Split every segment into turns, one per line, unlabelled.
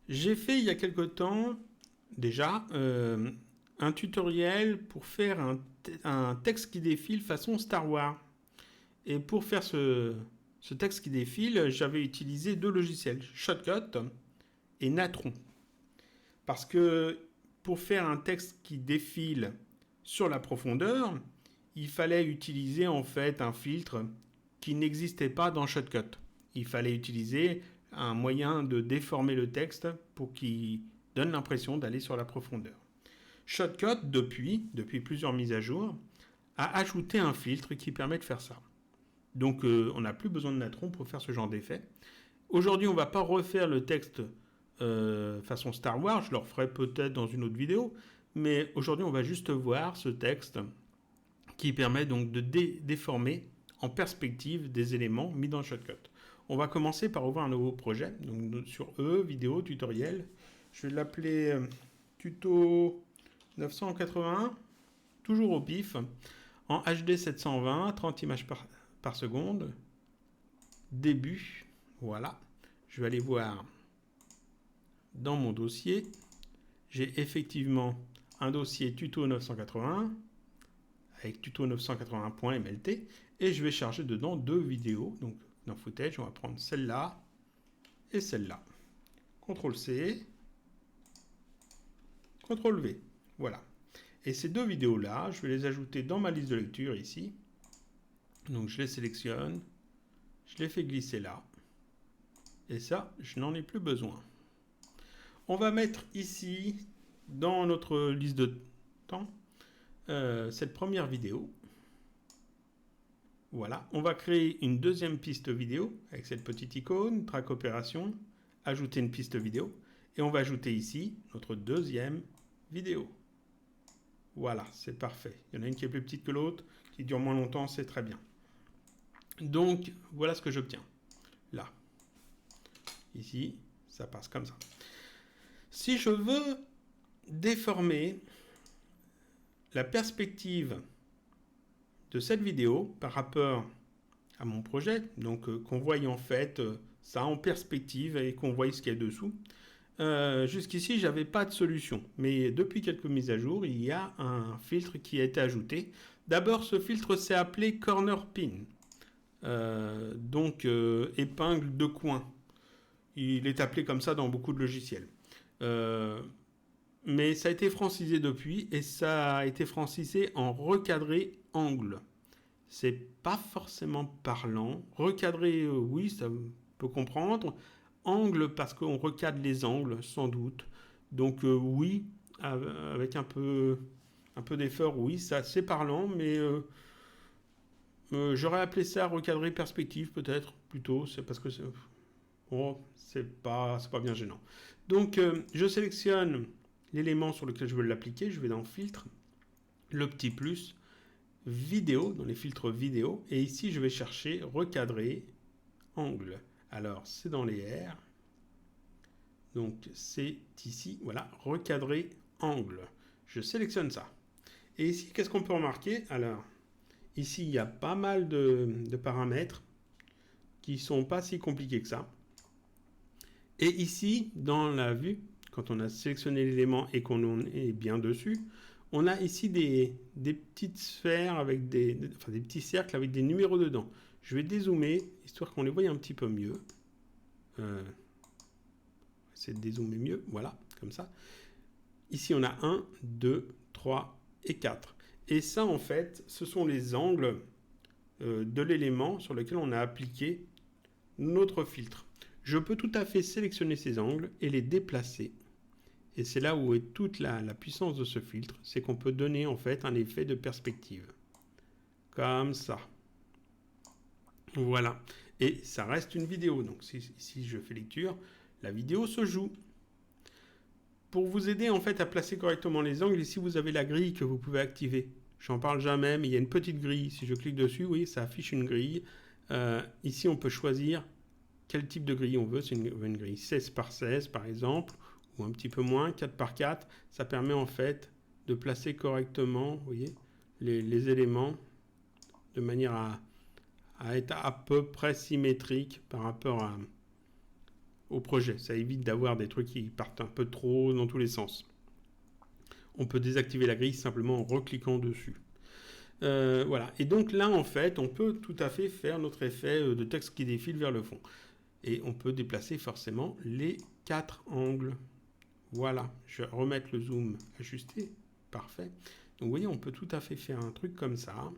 J'ai fait il y a quelque temps déjà un tutoriel pour faire un texte qui défile façon Star Wars. Et pour faire ce texte qui défile, j'avais utilisé deux logiciels, Shotcut et Natron. Parce que pour faire un texte qui défile sur la profondeur, il fallait utiliser en fait un filtre qui n'existait pas dans Shotcut. Il fallait utiliser un moyen de déformer le texte pour qu'il donne l'impression d'aller sur la profondeur. Shotcut, depuis plusieurs mises à jour, a ajouté un filtre qui permet de faire ça. Donc on n'a plus besoin de Natron pour faire ce genre d'effet. Aujourd'hui, on ne va pas refaire le texte façon Star Wars, je le referai peut-être dans une autre vidéo, mais aujourd'hui, on va juste voir ce texte qui permet donc de déformer en perspective des éléments mis dans Shotcut. On va commencer par ouvrir un nouveau projet, donc sur vidéo, tutoriel. Je vais l'appeler tuto 981, toujours au pif, en HD 720, 30 images par seconde. Début, voilà. Je vais aller voir dans mon dossier. J'ai effectivement un dossier tuto 981 avec tuto 981.mlt et je vais charger dedans deux vidéos. Donc dans footage, on va prendre celle-là et celle-là. CTRL-C, CTRL-V. Voilà. Et ces deux vidéos-là, je vais les ajouter dans ma liste de lecture ici. Donc je les sélectionne, je les fais glisser là. Et ça, je n'en ai plus besoin. On va mettre ici, dans notre liste de temps, cette première vidéo. Voilà, on va créer une deuxième piste vidéo avec cette petite icône, track opération, ajouter une piste vidéo, et on va ajouter ici notre deuxième vidéo. Voilà, c'est parfait. Il y en a une qui est plus petite que l'autre, qui dure moins longtemps, c'est très bien. Donc, voilà ce que j'obtiens. Là. Ici, ça passe comme ça. Si je veux déformer la perspective de cette vidéo par rapport à mon projet, donc qu'on voie en fait ça en perspective et qu'on voie ce qu'il y a dessous. Jusqu'ici, j'avais pas de solution, mais depuis quelques mises à jour, il y a un filtre qui a été ajouté. D'abord, ce filtre s'est appelé Corner Pin, donc épingle de coin. Il est appelé comme ça dans beaucoup de logiciels. Mais ça a été francisé depuis et ça a été francisé en recadré angle. C'est pas forcément parlant. Recadré, oui, ça peut comprendre. Angle, parce qu'on recadre les angles, sans doute. Donc oui, avec un peu d'effort, oui, ça c'est parlant, mais j'aurais appelé ça recadrer perspective peut-être plutôt. C'est parce que c'est pas bien gênant. Donc je sélectionne l'élément sur lequel je veux l'appliquer. Je vais dans filtre, le petit plus, vidéo, dans les filtres vidéo, et ici je vais chercher recadrer angle. Alors c'est dans les R, donc c'est ici, voilà, recadrer angle. Je sélectionne ça. Et ici, qu'est-ce qu'on peut remarquer? Alors, ici il y a pas mal de paramètres qui sont pas si compliqués que ça. Et ici, dans la vue, quand on a sélectionné l'élément et qu'on est bien dessus, on a ici des petites sphères avec des petits cercles avec des numéros dedans. Je vais dézoomer, histoire qu'on les voie un petit peu mieux. Essayer de dézoomer mieux, voilà, comme ça. Ici, on a 1, 2, 3 et 4. Et ça, en fait, ce sont les angles de l'élément sur lequel on a appliqué notre filtre. Je peux tout à fait sélectionner ces angles et les déplacer. Et c'est là où est toute la puissance de ce filtre, c'est qu'on peut donner en fait un effet de perspective. Comme ça. Voilà. Et ça reste une vidéo. Donc si je fais lecture, la vidéo se joue. Pour vous aider en fait à placer correctement les angles, ici vous avez la grille que vous pouvez activer. J'en parle jamais, mais il y a une petite grille. Si je clique dessus, oui, ça affiche une grille. Ici, on peut choisir quel type de grille on veut. C'est une grille 16 par 16 par exemple, ou un petit peu moins, 4 par 4. Ça permet en fait de placer correctement, vous voyez, les éléments de manière à être à peu près symétrique par rapport au projet. Ça évite d'avoir des trucs qui partent un peu trop dans tous les sens. On peut désactiver la grille simplement en recliquant dessus. Voilà. Et donc là, en fait, on peut tout à fait faire notre effet de texte qui défile vers le fond. Et on peut déplacer forcément les 4 angles. Voilà. Je vais remettre le zoom ajusté. Parfait. Donc vous voyez, on peut tout à fait faire un truc comme ça.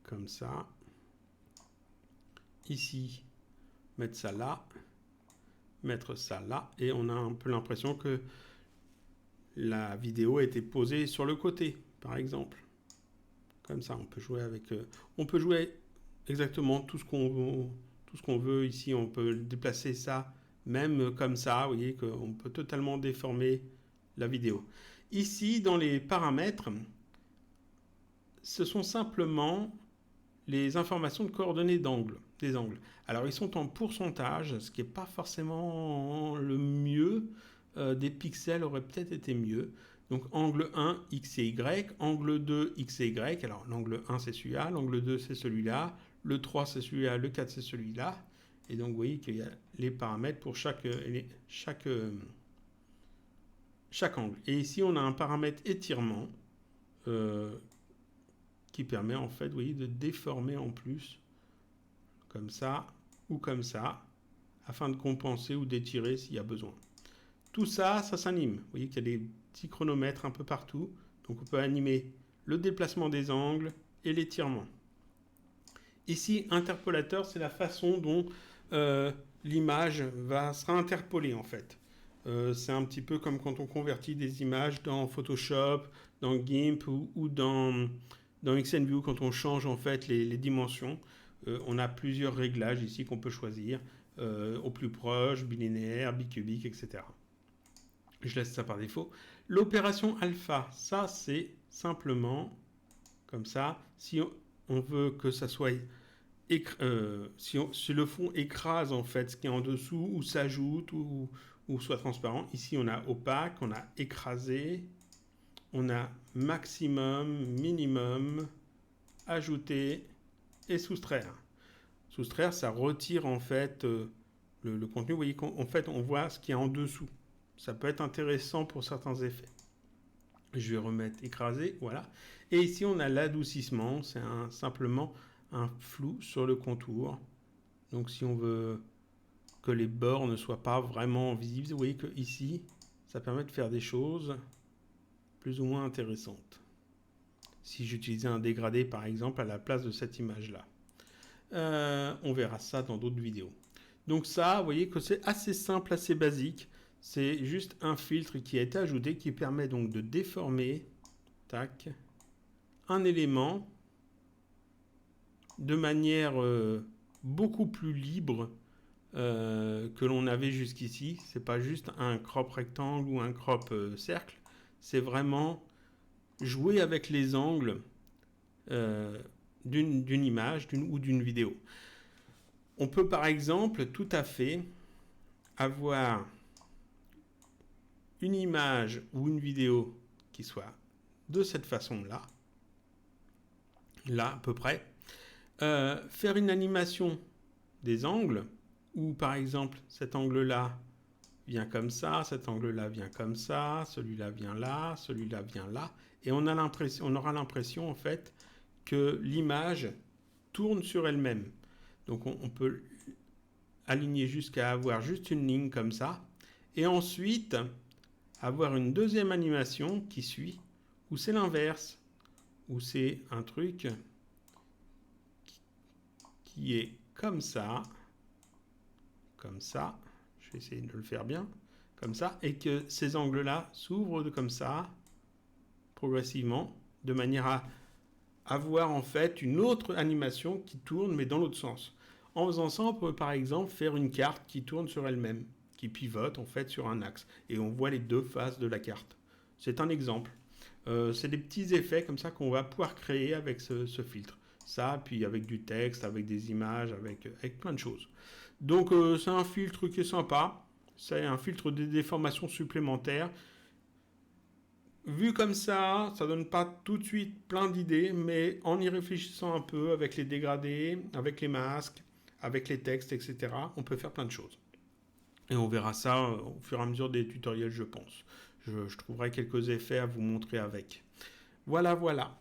Comme ça. Ici, mettre ça là. Mettre ça là. Et on a un peu l'impression que la vidéo a été posée sur le côté, par exemple. Comme ça, on peut jouer avec... on peut jouer exactement tout ce qu'on veut ici. On peut déplacer ça même comme ça. Vous voyez qu'on peut totalement déformer la vidéo. Ici, dans les paramètres, ce sont simplement les informations de coordonnées des angles. Alors, ils sont en pourcentage, ce qui n'est pas forcément le mieux. Des pixels auraient peut-être été mieux. Donc, angle 1, X et Y. Angle 2, X et Y. Alors, l'angle 1, c'est celui-là. L'angle 2, c'est celui-là. Le 3, c'est celui-là. Le 4, c'est celui-là. Et donc, vous voyez qu'il y a les paramètres pour chaque angle. Et ici, on a un paramètre étirement qui permet, en fait, vous voyez, de déformer en plus, comme ça ou comme ça, afin de compenser ou d'étirer s'il y a besoin. Tout ça, ça s'anime. Vous voyez qu'il y a des petits chronomètres un peu partout. Donc on peut animer le déplacement des angles et l'étirement. Ici, interpolateur, c'est la façon dont l'image sera interpolée en fait. C'est un petit peu comme quand on convertit des images dans Photoshop, dans GIMP ou dans XNView quand on change en fait les dimensions. On a plusieurs réglages ici qu'on peut choisir. Au plus proche, bilinéaire, bicubique, etc. Je laisse ça par défaut. L'opération alpha, ça c'est simplement comme ça. Si on veut que ça soit si le fond écrase en fait ce qui est en dessous ou s'ajoute ou soit transparent. Ici on a opaque, on a écrasé, on a maximum, minimum, ajouter et soustraire. Soustraire, ça retire en fait le contenu. Vous voyez qu'en fait on voit ce qui est en dessous. Ça peut être intéressant pour certains effets. Je vais remettre écrasé, voilà. Et ici, on a l'adoucissement. C'est simplement un flou sur le contour. Donc, si on veut que les bords ne soient pas vraiment visibles, vous voyez que ici, ça permet de faire des choses plus ou moins intéressantes. Si j'utilisais un dégradé, par exemple, à la place de cette image-là. On verra ça dans d'autres vidéos. Donc ça, vous voyez que c'est assez simple, assez basique. C'est juste un filtre qui a été ajouté qui permet donc de déformer un élément de manière beaucoup plus libre que l'on avait jusqu'ici. C'est pas juste un crop rectangle ou un crop cercle. C'est vraiment jouer avec les angles d'une image ou d'une vidéo. On peut par exemple tout à fait avoir une image ou une vidéo qui soit de cette façon-là, là à peu près, faire une animation des angles, où par exemple cet angle-là vient comme ça, cet angle-là vient comme ça, celui-là vient là, celui-là vient là, et on aura l'impression en fait que l'image tourne sur elle-même. Donc on peut aligner jusqu'à avoir juste une ligne comme ça, et ensuite avoir une deuxième animation qui suit, où c'est l'inverse, où c'est un truc qui est comme ça, je vais essayer de le faire bien, comme ça, et que ces angles-là s'ouvrent comme ça, progressivement, de manière à avoir en fait une autre animation qui tourne, mais dans l'autre sens. En faisant ça, on peut par exemple faire une carte qui tourne sur elle-même, qui pivote en fait sur un axe, et on voit les deux faces de la carte. C'est un exemple. C'est des petits effets comme ça qu'on va pouvoir créer avec ce filtre. Ça, puis avec du texte, avec des images, avec plein de choses. Donc c'est un filtre qui est sympa. C'est un filtre de déformation supplémentaire. Vu comme ça donne pas tout de suite plein d'idées, mais en y réfléchissant un peu avec les dégradés, avec les masques, avec les textes, etc., on peut faire plein de choses. Et on verra ça au fur et à mesure des tutoriels, je pense. Je trouverai quelques effets à vous montrer avec. Voilà, voilà.